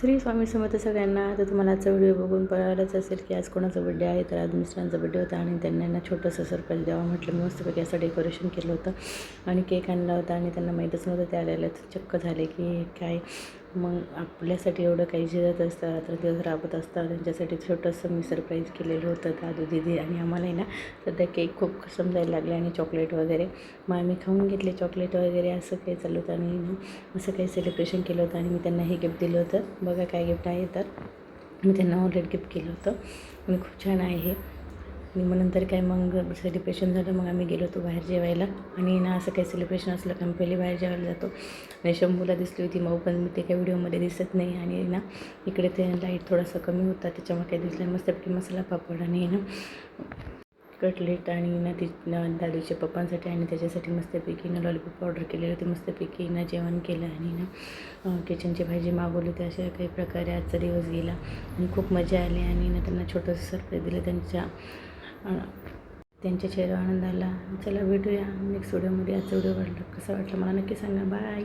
श्री स्वामी समर्थ सगळ्यांना. तर तुम्हाला आजचा व्हिडिओ बघून कळालंच असेल की आज कोणाचा बड्डे आहे. तर आज मिस्टरांचा बड्डे होता आणि त्यांना छोटंसं सरप्राईज द्यावं म्हटलं. मी मस्तपैकी असं डेकोरेशन केलं होतं आणि केक आणला होता आणि त्यांना माहीतच नव्हतं ते आलेलं. चक्क झाले की काय, मग आपल्यासाठी एवढं काही झिजत असतं, तर दिवस राबत असतात, त्यांच्यासाठी छोटंसं मी सरप्राईज केलेलं होतं. दादू दीदी आणि आम्हालाही ना सध्या केक खूप समजायला लागले आणि चॉकलेट वगैरे. मग आम्ही खाऊन घेतले चॉकलेट वगैरे, असं काही चालू होतं आणि असं काही सेलिब्रेशन केलं होतं. आणि मी त्यांना हे गिफ्ट दिलं होतं. बघा काय गिफ्ट आहे. तर मी त्यांना ऑलरेडी गिफ्ट केलं होतं आणि खूप छान आहे हे. आणि मग नंतर काय, मग सेलिब्रेशन झालं, मग आम्ही गेलो होतो बाहेर जेवायला. आणि ना असं काही सेलिब्रेशन असलं का आम्ही पहिले बाहेर जेवायला जातो. आणि शंभूला दिसली होती मऊ, पण ते काही व्हिडिओमध्ये दिसत नाही. आणि ना इकडे ते लाईट थोडासा कमी होता, त्याच्यामुळे काही दिसलं. मस्तपैकी मसाला पापड आणि ना कटलेट आणि ना ती दादूच्या पप्पांसाठी आणि त्याच्यासाठी मस्तपैकी ना लॉलीपॉप ऑर्डर केलेलं होते. मस्तपैकी ना जेवण केलं आणि ना किचनची भाजी मागवली होती. अशा काही प्रकारे आजचा दिवस गेला आणि खूप मजा आली. आणि ना त्यांना छोटंसं सरप्राईज दिलं. त्यांच्या चेहऱ्यावर आनंद आला. चला भेटूया नेक्स्ट व्हिडिओमध्ये. आजचा व्हिडिओ कसा वाटला मला नक्की सांगा. बाय.